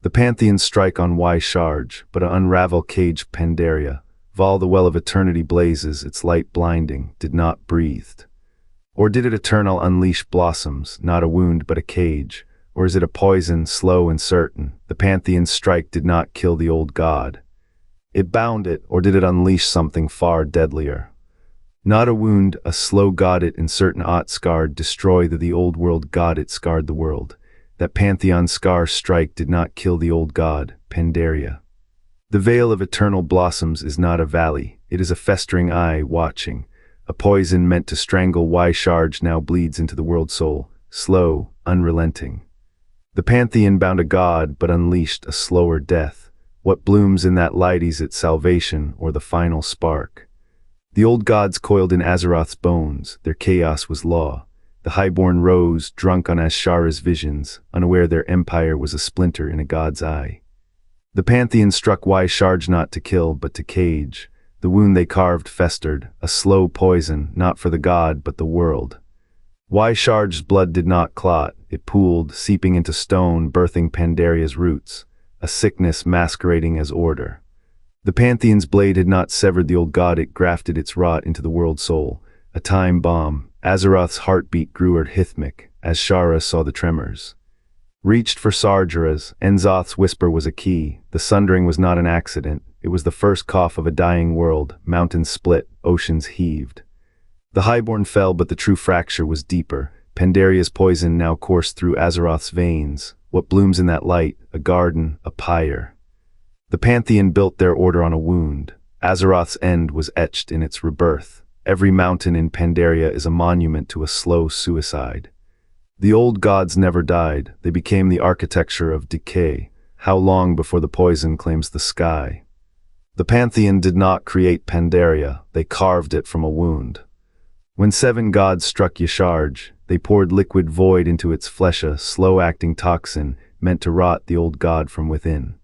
The Pantheon strike on Shaarj, but unravel caged Pandaria. Vol the well of eternity blazes, its light blinding, did not breathed. Or did it eternal unleash blossoms, not a wound but a cage? Or is it a poison, slow and certain? The Pantheon's strike did not kill the old god. It bound it, or did it unleash something far deadlier? Not a wound, a slow god it in certain aught scarred, destroy the old world god it scarred the world. That Pantheon scar strike did not kill the old god, Pandaria. The veil of eternal blossoms is not a valley, it is a festering eye watching. A poison meant to strangle Shaarj now bleeds into the world soul, slow, unrelenting. The Pantheon bound a god, but unleashed a slower death. What blooms in that light, is it salvation or the final spark? The old gods coiled in Azeroth's bones, their chaos was law. The highborn rose, drunk on Azshara's visions, unaware their empire was a splinter in a god's eye. The Pantheon struck Shaarj not to kill, but to cage. The wound they carved festered, a slow poison, not for the god but the world. Shaarj's blood did not clot, it pooled, seeping into stone, birthing Pandaria's roots, a sickness masquerading as order. The Pantheon's blade had not severed the old god, it grafted its rot into the world soul, a time bomb. Azeroth's heartbeat grew rhythmic, as Shara saw the tremors. Reached for Sargeras, N'Zoth's whisper was a key. The Sundering was not an accident, it was the first cough of a dying world. Mountains split, oceans heaved. The highborn fell, but the true fracture was deeper. Pandaria's poison now coursed through Azeroth's veins. What blooms in that light? A garden, a pyre. The Pantheon built their order on a wound. Azeroth's end was etched in its rebirth. Every mountain in Pandaria is a monument to a slow suicide. The old gods never died, they became the architecture of decay. How long before the poison claims the sky? The Pantheon did not create Pandaria, they carved it from a wound. When 7 gods struck Shaarj, they poured liquid void into its flesh, a slow-acting toxin meant to rot the old god from within.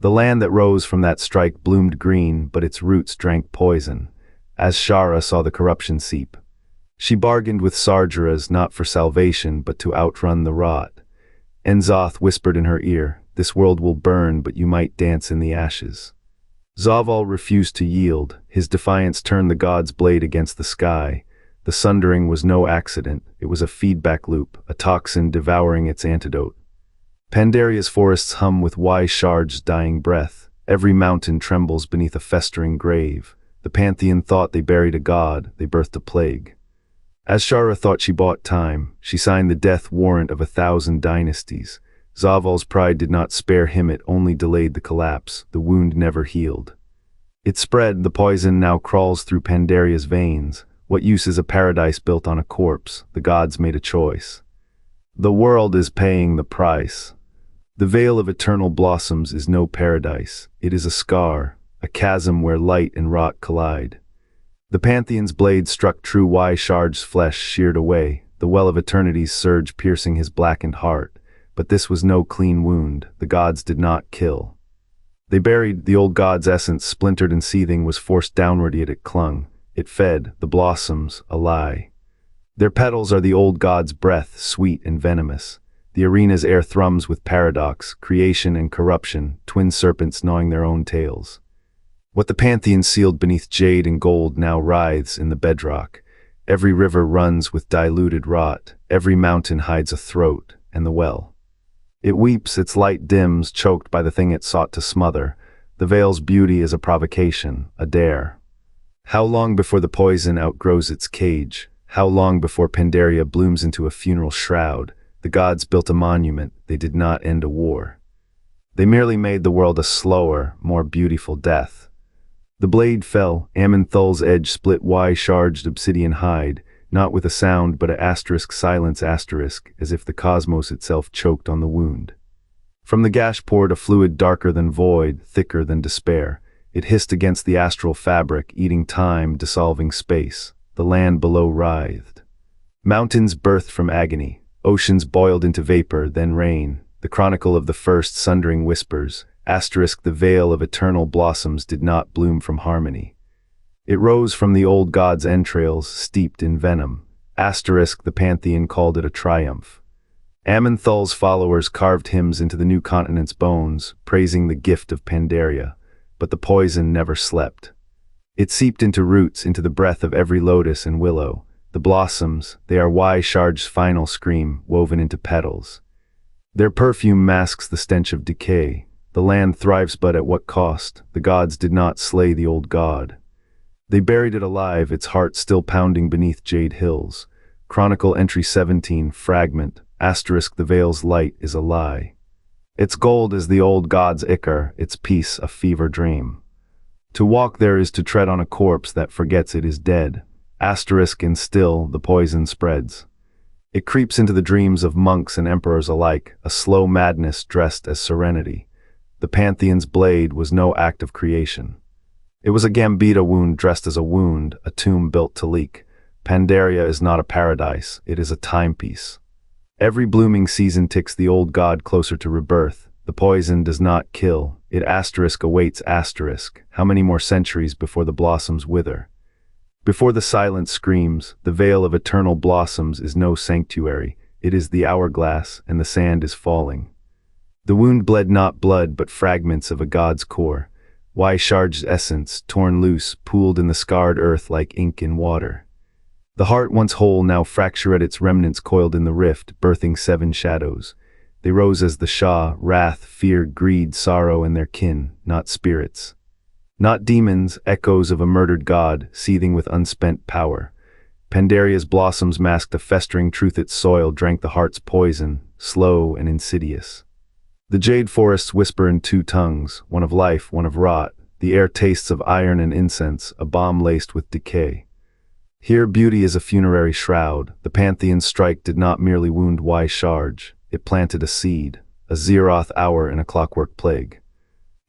The land that rose from that strike bloomed green, but its roots drank poison. As Shara saw the corruption seep, she bargained with Sargeras not for salvation but to outrun the rot. N'Zoth whispered in her ear, "This world will burn, but you might dance in the ashes." Zaval refused to yield, his defiance turned the god's blade against the sky. The Sundering was no accident, it was a feedback loop, a toxin devouring its antidote. Pandaria's forests hum with Shaarj's dying breath. Every mountain trembles beneath a festering grave. The Pantheon thought they buried a god, they birthed a plague. As Shara thought she bought time, she signed the death warrant of 1,000 dynasties. Zaval's pride did not spare him, it only delayed the collapse. The wound never healed. It spread, the poison now crawls through Pandaria's veins. What use is a paradise built on a corpse? The gods made a choice. The world is paying the price. The veil of eternal blossoms is no paradise. It is a scar, a chasm where light and rot collide. The Pantheon's blade struck true Shaarj's flesh sheared away, the well of eternity's surge piercing his blackened heart. But this was no clean wound, the gods did not kill. They buried the old god's essence, splintered and seething, was forced downward, yet it clung. It fed, the blossoms, a lie. Their petals are the old god's breath, sweet and venomous. The arena's air thrums with paradox, creation and corruption, twin serpents gnawing their own tails. What the Pantheon sealed beneath jade and gold now writhes in the bedrock. Every river runs with diluted rot, every mountain hides a throat, and the well. It weeps, its light dims, choked by the thing it sought to smother. The veil's beauty is a provocation, a dare. How long before the poison outgrows its cage? How long before Pandaria blooms into a funeral shroud? The gods built a monument, they did not end a war. They merely made the world a slower, more beautiful death. The blade fell, Aman'Thul's edge split Shaarj's obsidian hide, not with a sound but a silence as if the cosmos itself choked on the wound. From the gash poured a fluid darker than void, thicker than despair. It hissed against the astral fabric, eating time, dissolving space. The land below writhed. Mountains birthed from agony. Oceans boiled into vapor, then rain. The chronicle of the first Sundering whispers. The veil of eternal blossoms did not bloom from harmony. It rose from the old god's entrails, steeped in venom. The Pantheon called it a triumph. Aman'Thul's followers carved hymns into the new continent's bones, praising the gift of Pandaria, but the poison never slept. It seeped into roots, into the breath of every lotus and willow. The blossoms, they are Shaarj's final scream, woven into petals. Their perfume masks the stench of decay. The land thrives, but at what cost? The gods did not slay the old god. They buried it alive, its heart still pounding beneath jade hills. Chronicle entry 17, fragment, *, the veil's light is a lie. Its gold is the old god's ichor, its peace a fever dream. To walk there is to tread on a corpse that forgets it is dead. *, and still the poison spreads. It creeps into the dreams of monks and emperors alike, a slow madness dressed as serenity. The Pantheon's blade was no act of creation. It was a gambita wound dressed as a wound, a tomb built to leak. Pandaria is not a paradise, it is a timepiece. Every blooming season ticks the old god closer to rebirth. The poison does not kill, it * awaits *. How many more centuries before the blossoms wither? Before the silence screams, the veil of eternal blossoms is no sanctuary, it is the hourglass, and the sand is falling. The wound bled not blood but fragments of a god's core. Shaarj's essence, torn loose, pooled in the scarred earth like ink in water. The heart once whole now fractured, its remnants coiled in the rift, birthing 7 shadows. They rose as the Shah, wrath, fear, greed, sorrow, and their kin, not spirits. Not demons, echoes of a murdered god, seething with unspent power. Pandaria's blossoms masked a festering truth, its soil drank the heart's poison, slow and insidious. The jade forests whisper in 2 tongues, one of life, one of rot. The air tastes of iron and incense, a bomb laced with decay. Here beauty is a funerary shroud. The Pantheon's strike did not merely wound Shaarj, it planted a seed, a Zeroth hour in a clockwork plague.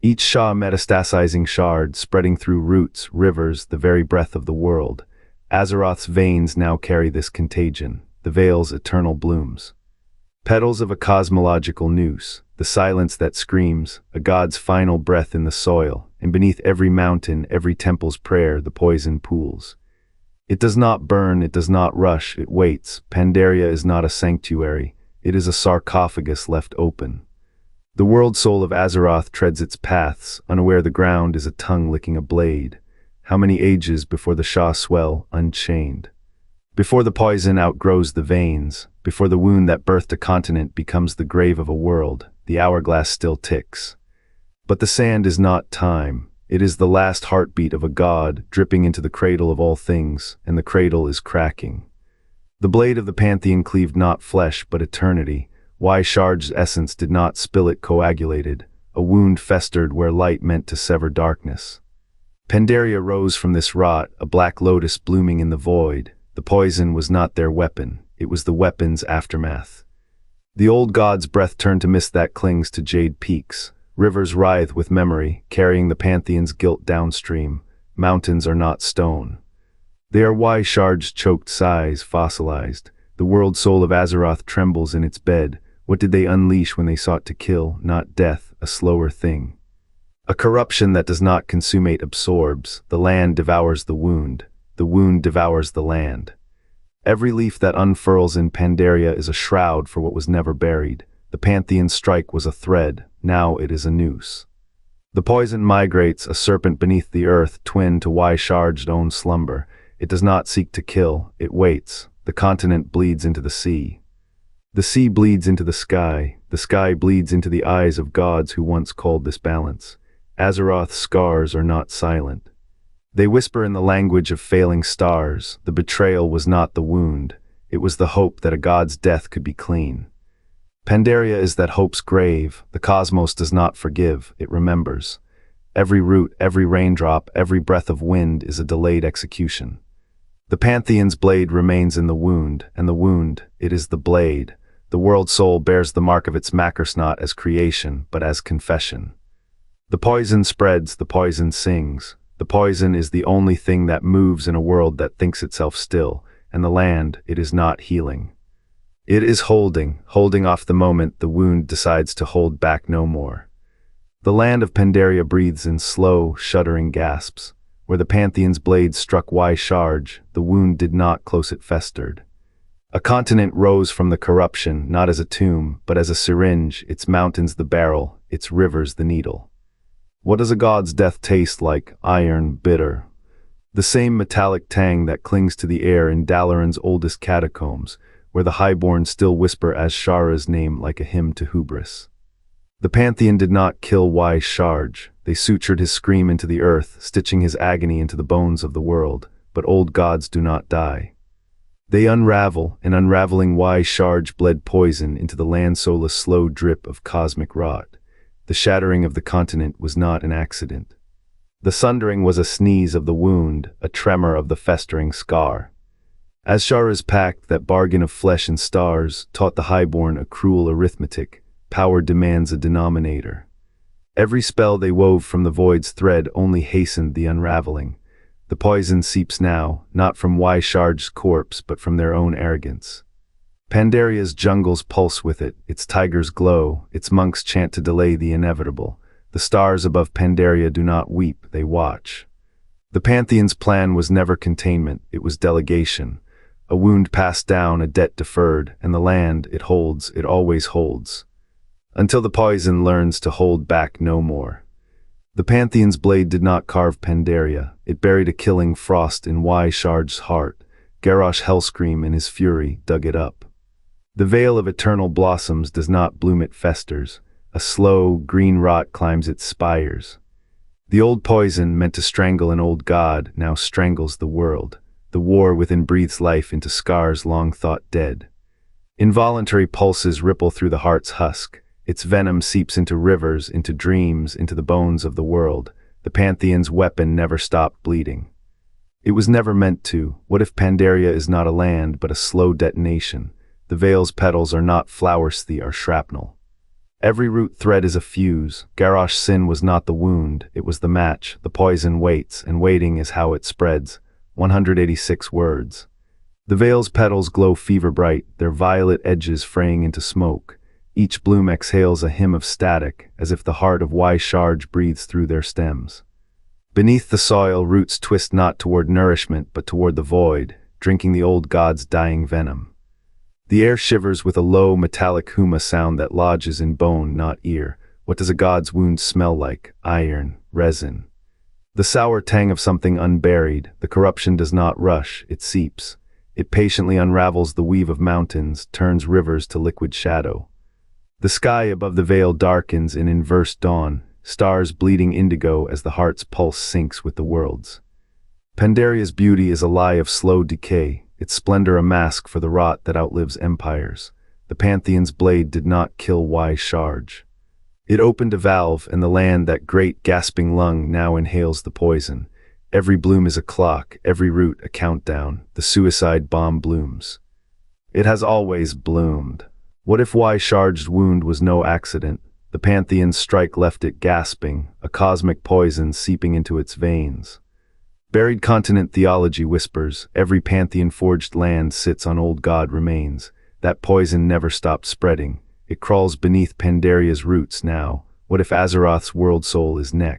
Each Shah metastasizing shard, spreading through roots, rivers, the very breath of the world. Azeroth's veins now carry this contagion, the veil's eternal blooms. Petals of a cosmological noose, the silence that screams, a god's final breath in the soil, and beneath every mountain, every temple's prayer, the poison pools. It does not burn, it does not rush, it waits. Pandaria is not a sanctuary, it is a sarcophagus left open. The world soul of Azeroth treads its paths, unaware the ground is a tongue licking a blade. How many ages before the Shah swell, unchained? Before the poison outgrows the veins, before the wound that birthed a continent becomes the grave of a world, the hourglass still ticks. But the sand is not time, it is the last heartbeat of a god, dripping into the cradle of all things, and the cradle is cracking. The blade of the Pantheon cleaved not flesh but eternity. Shaarj's essence did not spill, it coagulated. A wound festered where light meant to sever darkness. Pandaria rose from this rot, a black lotus blooming in the void. The poison was not their weapon, it was the weapon's aftermath. The old god's breath turned to mist that clings to jade peaks. Rivers writhe with memory, carrying the Pantheon's guilt downstream. Mountains are not stone. They are Shaarj's choked sighs, fossilized. The world soul of Azeroth trembles in its bed. What did they unleash when they sought to kill? Not death, a slower thing. A corruption that does not consummate absorbs. The land devours the wound devours the land. Every leaf that unfurls in Pandaria is a shroud for what was never buried. The Pantheon's strike was a thread, now it is a noose. The poison migrates, a serpent beneath the earth, twin to Shaarj's own slumber. It does not seek to kill, it waits. The continent bleeds into the sea. The sea bleeds into the sky bleeds into the eyes of gods who once called this balance. Azeroth's scars are not silent. They whisper in the language of failing stars. The betrayal was not the wound, it was the hope that a god's death could be clean. Pandaria is that hope's grave. The cosmos does not forgive, it remembers. Every root, every raindrop, every breath of wind is a delayed execution. The Pantheon's blade remains in the wound, and the wound, it is the blade. The world soul bears the mark of its macros not as creation, but as confession. The poison spreads, the poison sings. The poison is the only thing that moves in a world that thinks itself still, and the land, it is not healing. It is holding off the moment the wound decides to hold back no more. The land of Pandaria breathes in slow, shuddering gasps. Where the Pantheon's blade struck Shaarj, the wound did not close, it festered. A continent rose from the corruption, not as a tomb, but as a syringe, its mountains the barrel, its rivers the needle. What does a god's death taste like? Iron, bitter. The same metallic tang that clings to the air in Dalaran's oldest catacombs, where the highborn still whisper Azshara's name like a hymn to hubris. The Pantheon did not kill Shaarj. They sutured his scream into the earth, stitching his agony into the bones of the world. But old gods do not die. They unravel, and unraveling Shaarj bled poison into the land soulless slow drip of cosmic rot. The shattering of the continent was not an accident. The sundering was a sneeze of the wound, a tremor of the festering scar. Azshara's pact, that bargain of flesh and stars, taught the highborn a cruel arithmetic. Power demands a denominator. Every spell they wove from the void's thread only hastened the unraveling. The poison seeps now, not from Shaarj's corpse, but from their own arrogance. Pandaria's jungles pulse with it, its tigers glow, its monks chant to delay the inevitable. The stars above Pandaria do not weep, they watch. The Pantheon's plan was never containment, it was delegation. A wound passed down, a debt deferred, and the land, it holds, it always holds. Until the poison learns to hold back no more. The Pantheon's blade did not carve Pandaria, it buried a killing frost in Shaarj's heart. Garrosh Hellscream in his fury dug it up. The veil of eternal blossoms does not bloom, it festers. A slow, green rot climbs its spires. The old poison, meant to strangle an old god, now strangles the world. The war within breathes life into scars long thought dead. Involuntary pulses ripple through the heart's husk. Its venom seeps into rivers, into dreams, into the bones of the world. The Pantheon's weapon never stopped bleeding. It was never meant to. What if Pandaria is not a land, but a slow detonation? The veil's petals are not flowers, they are shrapnel. Every root thread is a fuse. Garrosh's sin was not the wound, it was the match. The poison waits, and waiting is how it spreads. 186 words. The veil's petals glow fever bright, their violet edges fraying into smoke. Each bloom exhales a hymn of static, as if the heart of Shaarj breathes through their stems. Beneath the soil, roots twist not toward nourishment, but toward the void, drinking the old god's dying venom. The air shivers with a low, metallic huma sound that lodges in bone, not ear. What does a god's wound smell like? Iron, resin. The sour tang of something unburied. The corruption does not rush, it seeps. It patiently unravels the weave of mountains, turns rivers to liquid shadow. The sky above the veil darkens in inverse dawn, stars bleeding indigo as the heart's pulse syncs with the world's. Pandaria's beauty is a lie of slow decay, its splendor a mask for the rot that outlives empires. The Pantheon's blade did not kill Shaarj. It opened a valve, and the land, that great gasping lung, now inhales the poison. Every bloom is a clock, every root a countdown. The suicide bomb blooms. It has always bloomed. What if Shaarj's wound was no accident? The Pantheon's strike left it gasping, a cosmic poison seeping into its veins. Buried continent theology whispers, every Pantheon-forged land sits on old god remains. That poison never stopped spreading. It crawls beneath Pandaria's roots now. What if Azeroth's world soul is next?